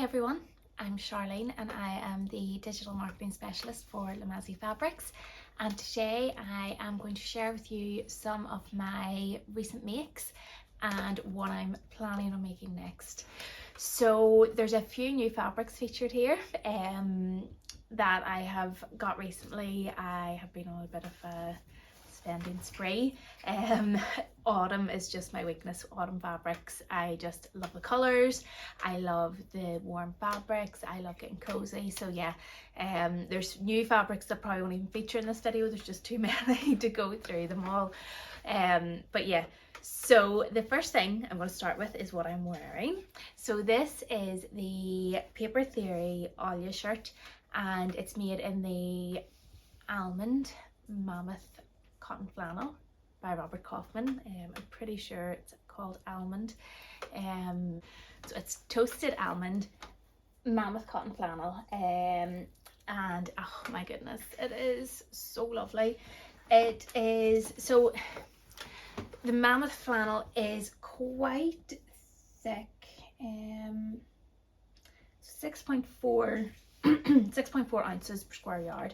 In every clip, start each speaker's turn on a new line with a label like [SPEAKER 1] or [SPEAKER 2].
[SPEAKER 1] everyone, I'm Sharlene and I am the Digital Marketing Specialist for Lamazi Fabrics, and today I am going to share with you some of my recent makes and what I'm planning on making next. So there's a few new fabrics featured here that I have got recently. I have been on a bit of a spending spree. Autumn is just my weakness. Autumn fabrics, I just love the colors, I love the warm fabrics, I love getting cozy. So yeah, there's new fabrics that probably won't even feature in this video. There's just too many to go through them all. But yeah, so the first thing I'm going to start with is what I'm wearing. So this is the Paper Theory Olya shirt, and it's made in the Almond Mammoth cotton flannel by Robert Kaufman. I'm pretty sure it's called Almond. So it's toasted almond, mammoth cotton flannel, and oh my goodness, it is so lovely. It is, so the mammoth flannel is quite thick, 6.4 6.4 ounces per square yard.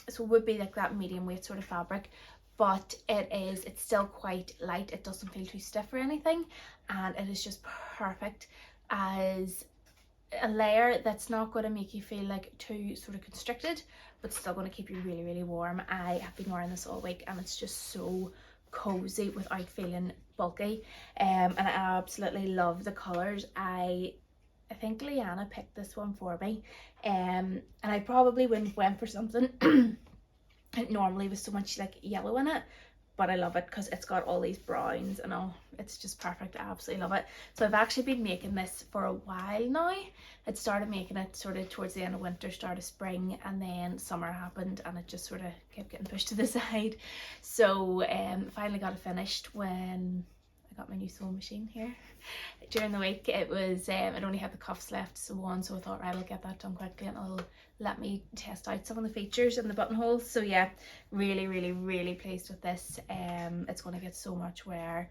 [SPEAKER 1] So it would be like that medium weight sort of fabric, but it's still quite light. It doesn't feel too stiff or anything, and it is just perfect as a layer that's not going to make you feel like too sort of constricted, but still going to keep you really, really warm. I have been wearing this all week and it's just so cozy without feeling bulky, and I absolutely love the colors. I think Leanna picked this one for me, and I probably wouldn't have went for something it normally was so much like yellow in it, but I love it because it's got all these browns and all. It's just perfect. I absolutely love it. So I've actually been making this for a while now. I'd started making it sort of towards the end of winter, start of spring, and then summer happened and it just sort of kept getting pushed to the side. So finally got it finished when I got my new sewing machine here. During the week it was it only had the cuffs left to sew on, so I thought, right, I'll get that done quickly and it'll let me test out some of the features and the buttonholes. So yeah, really, really, really pleased with this. It's going to get so much wear.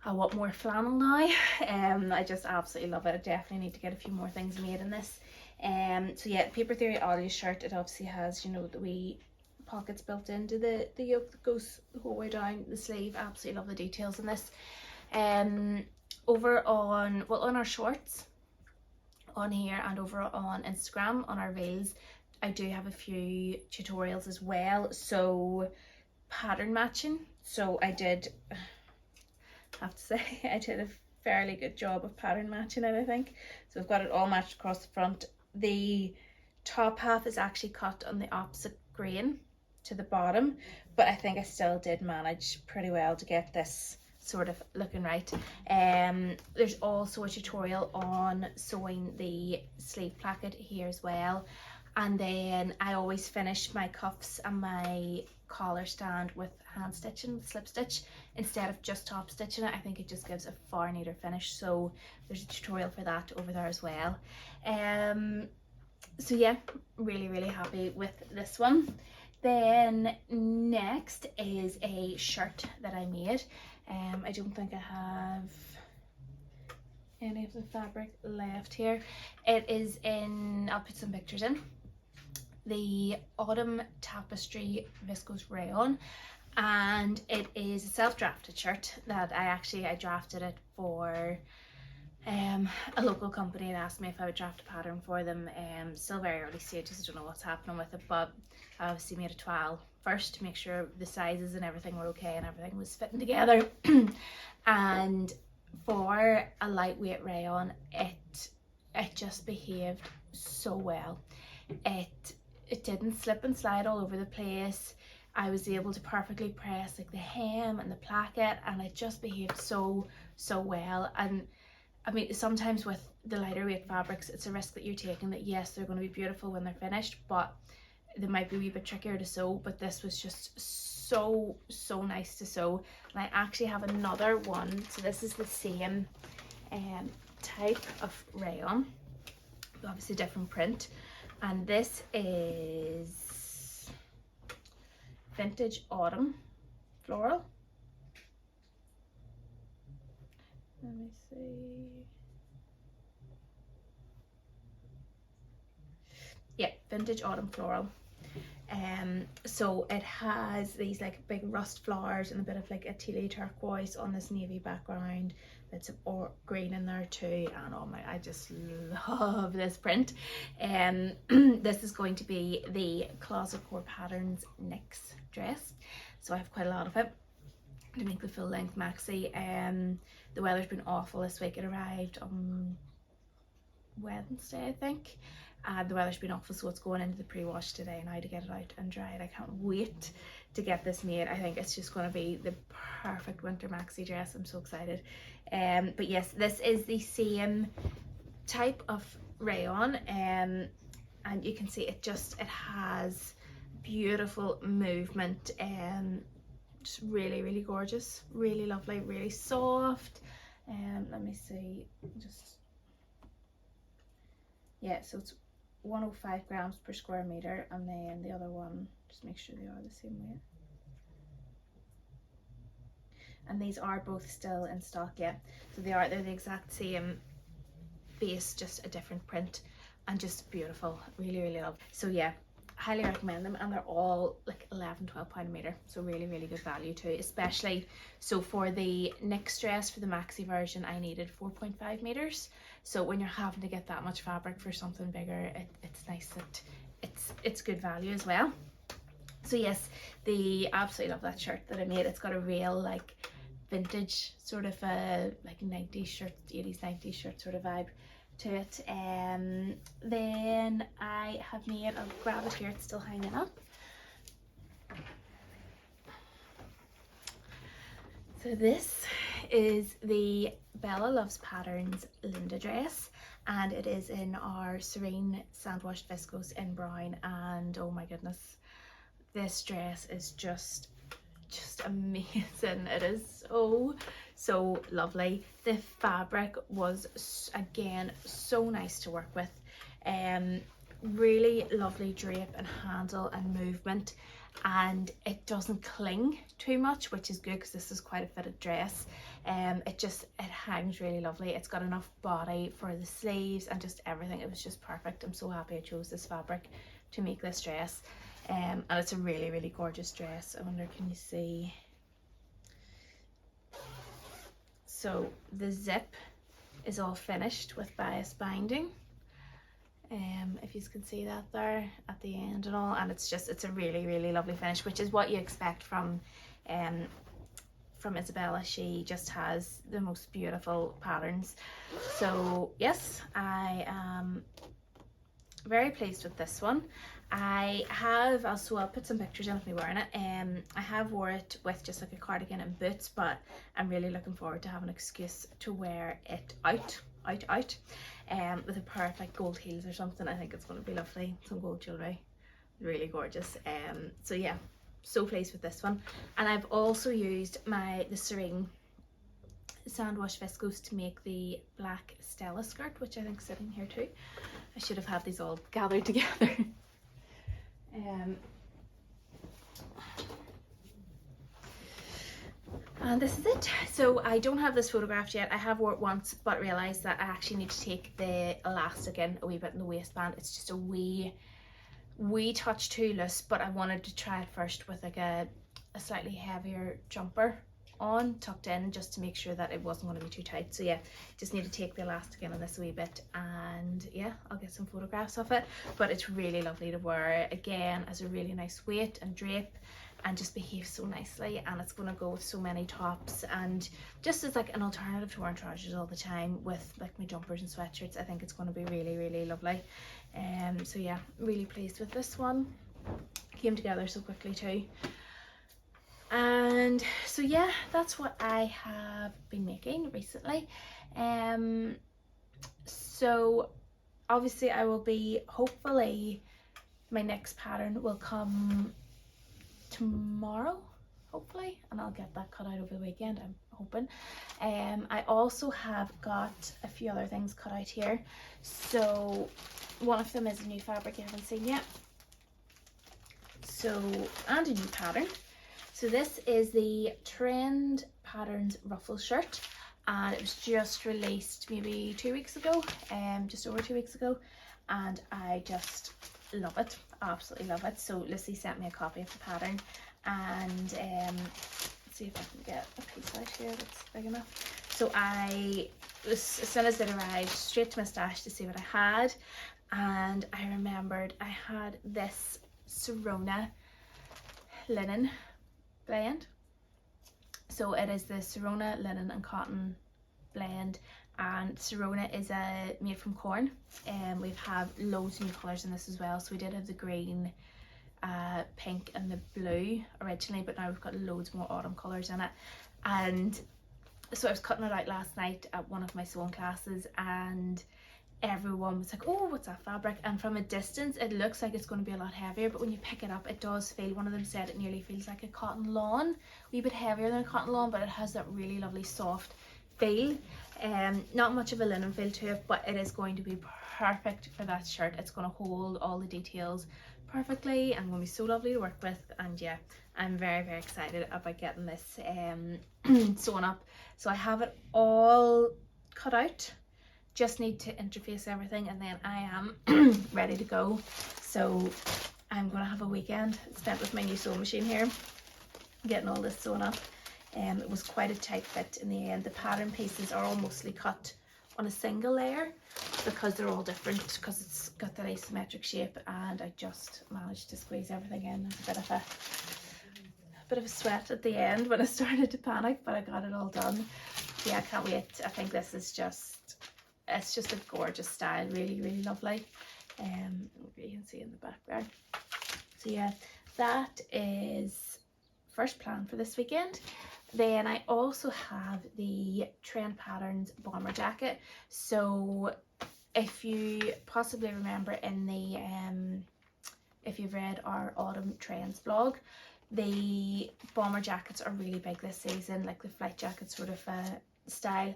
[SPEAKER 1] I want more flannel now. I just absolutely love it. I definitely need to get a few more things made in this. So yeah, Paper Theory Olya shirt, it obviously has, you know, the wee pockets built into the yoke that goes the whole way down the sleeve. Absolutely love the details in this. Over on, well, on our shorts on here and over on Instagram on our reels, I do have a few tutorials as well, so pattern matching. So I did have to say I did a fairly good job of pattern matching it, I think. So I've got it all matched across the front. The top half is actually cut on the opposite grain to the bottom, but I think I still did manage pretty well to get this sort of looking right. There's also a tutorial on sewing the sleeve placket here as well, and then I always finish my cuffs and my collar stand with hand stitching, with slip stitch, instead of just top stitching it. I think it just gives a far neater finish, so there's a tutorial for that over there as well. So yeah, really, really happy with this one. Then next is a shirt that I made. I don't think I have any of the fabric left here. It is in, I'll put some pictures in, the Autumn Tapestry Viscose Rayon, and it is a self-drafted shirt that I drafted it for a local company and asked me if I would draft a pattern for them. Still very early stages, I don't know what's happening with it, but I obviously made a trial first to make sure the sizes and everything were okay and everything was fitting together. And for a lightweight rayon, it just behaved so well. It didn't slip and slide all over the place. I was able to perfectly press like the hem and the placket, and it just behaved so well. And I mean, sometimes with the lighter weight fabrics, it's a risk that you're taking, that yes, they're going to be beautiful when they're finished, but they might be a wee bit trickier to sew. But this was just so nice to sew. And I actually have another one, so this is the same type of rayon, obviously different print, and this is Vintage Autumn Floral. Let me see. yeah, vintage autumn floral. So it has these like big rust flowers and a bit of like Atelier turquoise on this navy background, bits of green in there too, and oh my, I just love this print. This is going to be the Closet Core Patterns Knix dress, so I have quite a lot of it to make the full length maxi. The weather's been awful this week. It arrived on Wednesday, I think. The weather's been awful, so it's going into the pre-wash today now to get it out and dried. I can't wait to get this made. I think it's just going to be the perfect winter maxi dress. I'm so excited. But yes, this is the same type of rayon, and you can see it has beautiful movement, just really gorgeous, really lovely, really soft. Let me see, yeah, so it's 105 grams per square meter, and then the other one, just make sure they are the same weight. And these are both still in stock, yeah. So they're the exact same base, just a different print, and just beautiful, really love. So yeah, highly recommend them, and they're all like 11-12 pound a meter, so really good value too. Especially so for the Knix dress, for the maxi version, I needed 4.5 meters. So when you're having to get that much fabric for something bigger, it's nice that it's good value as well. So yes, absolutely love that shirt that I made. It's got a real like vintage sort of a like 90s shirt, 80s 90s shirt sort of vibe to it. Then I have made, I'll grab it here, it's still hanging up. So this is the Bella Loves Patterns Linda dress, and it is in our Serene Sandwashed Viscose in brown, and oh my goodness, this dress is just amazing. It is so lovely. The fabric was again so nice to work with, really lovely drape and handle and movement, and it doesn't cling too much, which is good because this is quite a fitted dress. It hangs really lovely. It's got enough body for the sleeves and just everything. It was just perfect. I'm so happy I chose this fabric to make this dress. And it's a really gorgeous dress. I wonder, can you see? So the zip is all finished with bias binding, if you can see that there at the end and all, and it's a really lovely finish, which is what you expect from Isabella. She just has the most beautiful patterns. So yes, I am very pleased with this one. I'll put some pictures in of me wearing it. I have wore it with just like a cardigan and boots, but I'm really looking forward to having an excuse to wear it out with a pair of like gold heels or something. I think it's going to be lovely. Some gold jewelry, really gorgeous. So yeah, so pleased with this one. And I've also used the Serene Sandwashed Viscose to make the black Estella skirt, which I think is sitting here too. I should have had these all gathered together. And this is it. So I don't have this photographed yet. I have wore it once, but realised that I actually need to take the elastic in a wee bit in the waistband. It's just a wee touch too loose, but I wanted to try it first with like a slightly heavier jumper on, tucked in, just to make sure that it wasn't going to be too tight. So yeah, just need to take the elastic in on this a wee bit, and yeah, I'll get some photographs of it. But it's really lovely to wear. Again, as a really nice weight and drape, and just behaves so nicely, and it's going to go with so many tops, and just as like an alternative to wearing trousers all the time with like my jumpers and sweatshirts. I think it's going to be really lovely. So yeah, really pleased with this one. Came together so quickly too. And so yeah, that's what I have been making recently. So obviously I will be, hopefully my next pattern will come tomorrow, hopefully, and I'll get that cut out over the weekend, I'm hoping. I also have got a few other things cut out here. So one of them is a new fabric you haven't seen yet, so, and a new pattern. So this is the Trend Patterns Ruffle shirt, and it was just released maybe 2 weeks ago, just over 2 weeks ago, and I just love it, absolutely love it. So Lucy sent me a copy of the pattern, and let's see if I can get a piece out here that's big enough. So I, as soon as it arrived, straight to my stash to see what I had, and I remembered I had this Sorona linen blend. So it is the Sorona linen and cotton blend, and Sorona is made from corn, and we have loads of new colours in this as well. So we did have the green, pink and the blue originally, but now we've got loads more autumn colours in it. And so I was cutting it out last night at one of my sewing classes, and everyone was like, oh, what's that fabric? And from a distance it looks like it's going to be a lot heavier, but when you pick it up it does feel, one of them said it nearly feels like a cotton lawn, a wee bit heavier than a cotton lawn, but it has that really lovely soft feel. Not much of a linen feel to it, but it is going to be perfect for that shirt. It's going to hold all the details perfectly and going to be so lovely to work with. And yeah, I'm very, very excited about getting this sewn up. So I have it all cut out, just need to interface everything, and then I am ready to go. So I'm gonna have a weekend spent with my new sewing machine here, getting all this sewn up. It was quite a tight fit in the end. The pattern pieces are all mostly cut on a single layer because they're all different, because it's got that asymmetric shape, and I just managed to squeeze everything in. It was a bit of a sweat at the end when I started to panic, but I got it all done. Yeah, I can't wait. I think this is just, it's just a gorgeous style, really, really lovely. You can see in the back there. So yeah, that is first plan for this weekend. Then I also have the Trend Patterns bomber jacket. So if you possibly remember in the if you've read our autumn trends blog, the bomber jackets are really big this season, like the flight jacket sort of style,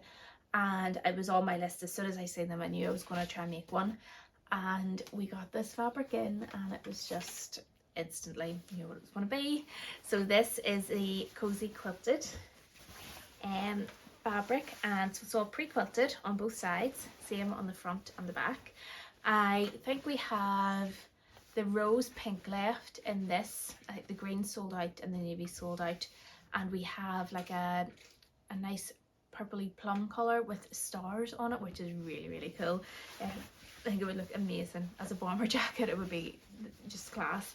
[SPEAKER 1] and it was on my list. As soon as I seen them I knew I was going to try and make one, and we got this fabric in and it was just instantly knew what it was going to be. So this is the Cosy Quilted fabric, and so it's all pre-quilted on both sides, same on the front and the back. I think we have the rose pink left in this. I think the green sold out and the navy sold out, and we have like a nice purpley plum color with stars on it, which is really, really cool. I think it would look amazing as a bomber jacket. It would be just class.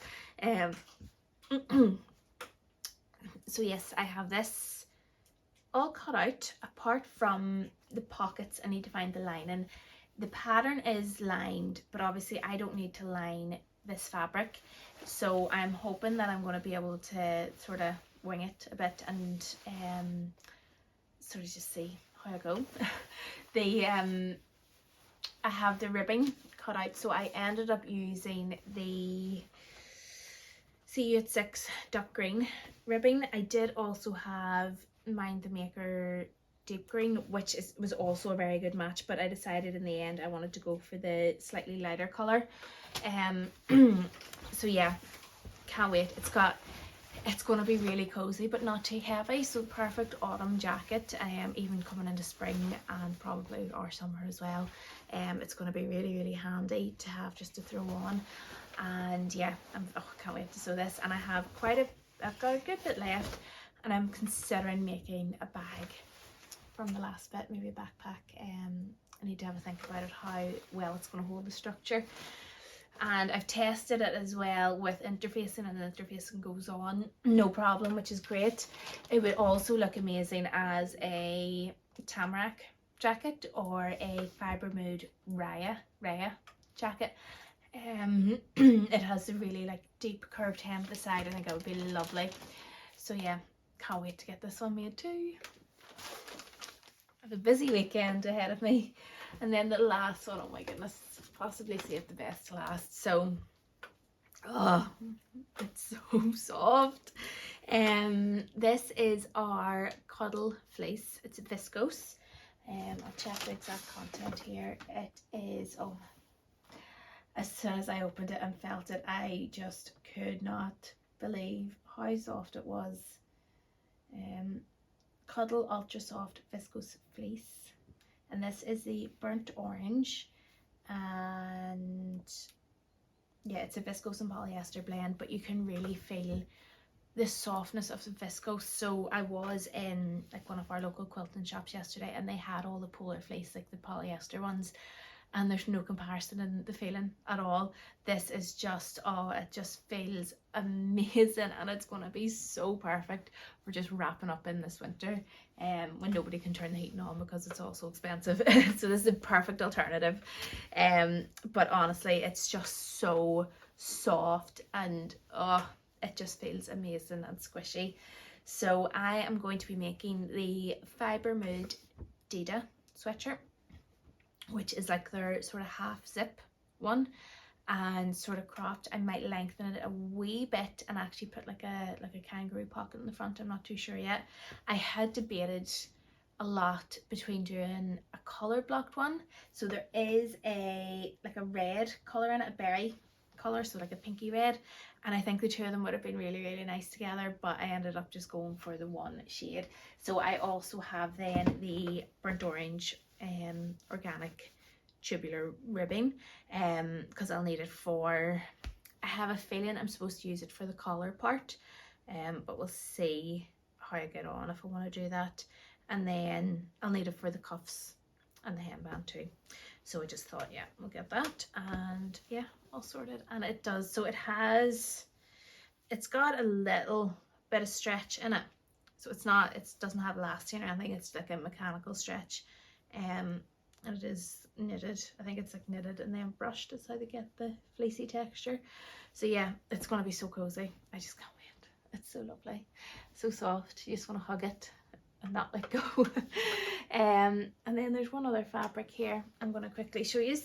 [SPEAKER 1] So yes, I have this all cut out apart from the pockets. I need to find the lining. The pattern is lined, but obviously I don't need to line this fabric, so I'm hoping that I'm going to be able to sort of wing it a bit and sort of just see how I go. I have the ribbing cut out, so I ended up using the CU86 duck green ribbing. I did also have Mind the Maker deep green, which was also a very good match, but I decided in the end I wanted to go for the slightly lighter color. So yeah, can't wait. It's going to be really cozy but not too heavy, so perfect autumn jacket, even coming into spring and probably our summer as well. It's going to be really, really handy to have just to throw on. And yeah, can't wait to sew this. And I have I've got a good bit left, and I'm considering making a bag from the last bit, maybe a backpack. I need to have a think about it, how well it's going to hold the structure. And I've tested it as well with interfacing, and the interfacing goes on no problem, which is great. It would also look amazing as a tamarack jacket or a Fibre Mood Rayon jacket. It has a really like deep curved hem to the side. I think it would be lovely. So yeah, can't wait to get this one made too. I have a busy weekend ahead of me. And then the last one, oh my goodness, possibly saved the best to last. So, oh, it's so soft. This is our Cuddle fleece. It's a viscose. I'll check the exact content here. It is, oh, as soon as I opened it and felt it, I just could not believe how soft it was. Cuddle Ultra Soft Viscose Fleece, and this is the burnt orange, and yeah, it's a viscose and polyester blend, but you can really feel the softness of the viscose. So I was in like one of our local quilting shops yesterday, and they had all the polar fleece, like the polyester ones, and there's no comparison in the feeling at all. This is just, oh, it just feels amazing, and it's gonna be so perfect for just wrapping up in this winter when nobody can turn the heating on because it's all so expensive. So this is a perfect alternative. But honestly, it's just so soft, and oh, it just feels amazing and squishy. So I am going to be making the Fibre Mood Didi sweatshirt, which is like their sort of half zip one, and sort of cropped. I might lengthen it a wee bit and actually put like a kangaroo pocket in the front. I'm not too sure yet. I had debated a lot between doing a color blocked one. So there is a like a red color in it, a berry color, so like a pinky red, and I think the two of them would have been really nice together, but I ended up just going for the one shade. So I also have then the burnt orange organic tubular ribbing, because I'll need it for, I have a feeling I'm supposed to use it for the collar part, but we'll see how I get on if I want to do that. And then I'll need it for the cuffs and the hemband too. So I just thought, yeah, we'll get that, and yeah, all sorted. And it does, so it's got a little bit of stretch in it, so it's not, it doesn't have elastic or anything, it's like a mechanical stretch, and it is knitted. I think it's like knitted and then brushed is how they get the fleecy texture. So yeah, it's gonna be so cozy. I just can't wait. It's so lovely, so soft, you just want to hug it and not let go. And then there's one other fabric here I'm going to quickly show you.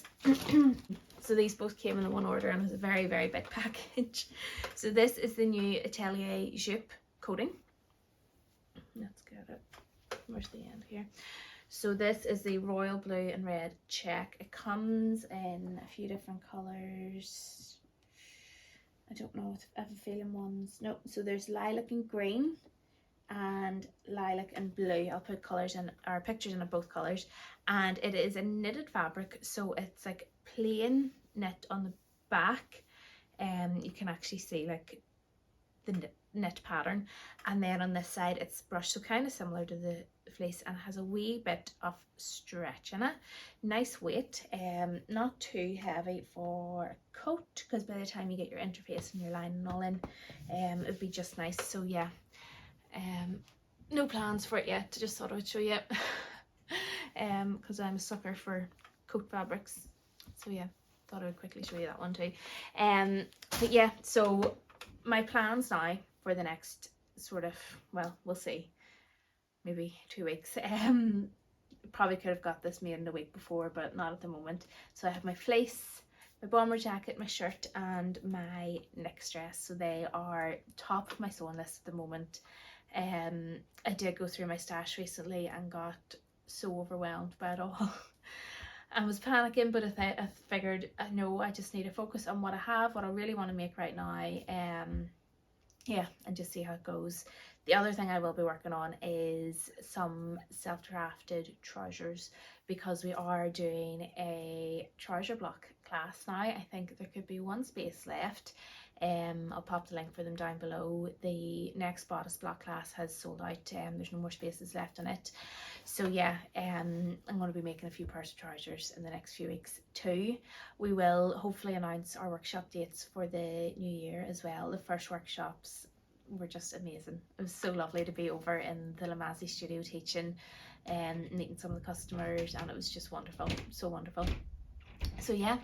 [SPEAKER 1] So these both came in the one order, and it's a very big package. So this is the new Atelier Jupe coating. Let's get it, where's the end here? So this is the royal blue and red check. It comes in a few different colors. I don't know if I have a feeling ones, no, so there's lilac and green and lilac and blue. I'll put colors in, or pictures in of both colors. And it is a knitted fabric, so it's like plain knit on the back, and you can actually see like the knit pattern, and then on this side it's brushed, so kind of similar to the fleece, and has a wee bit of stretch in it. Nice weight, not too heavy for a coat, because by the time you get your interface and your line and all in, it would be just nice. So yeah, no plans for it yet, just thought I would show you because I'm a sucker for coat fabrics. So yeah, thought I would quickly show you that one too. But yeah, so my plans now for the next sort of, well, we'll see, maybe 2 weeks. Probably could have got this made in the week before, but not at the moment. So I have my fleece, my bomber jacket, my shirt, and my next dress. So they are top of my sewing list at the moment. I did go through my stash recently and got so overwhelmed by it all. I was panicking, but I figured, no, I just need to focus on what I have, what I really want to make right now. Yeah, and just see how it goes. The other thing I will be working on is some self-drafted trousers, because we are doing a trouser block class now. I think there could be one space left. I'll pop the link for them down below. The next bodice block class has sold out. There's no more spaces left in it. So yeah, I'm going to be making a few pairs of trousers in the next few weeks too. We will hopefully announce our workshop dates for the new year as well. The first workshops were just amazing. It was so lovely to be over in the Lamazi studio teaching and meeting some of the customers, and it was just wonderful, so wonderful. So yeah,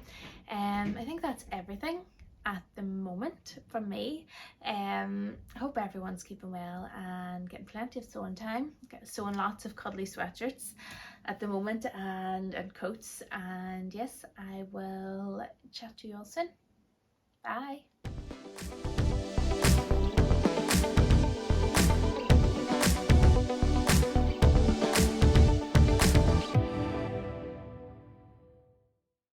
[SPEAKER 1] I think that's everything at the moment from me. I hope everyone's keeping well and getting plenty of sewing time, sewing lots of cuddly sweatshirts at the moment, and coats. And yes, I will chat to you all soon. Bye.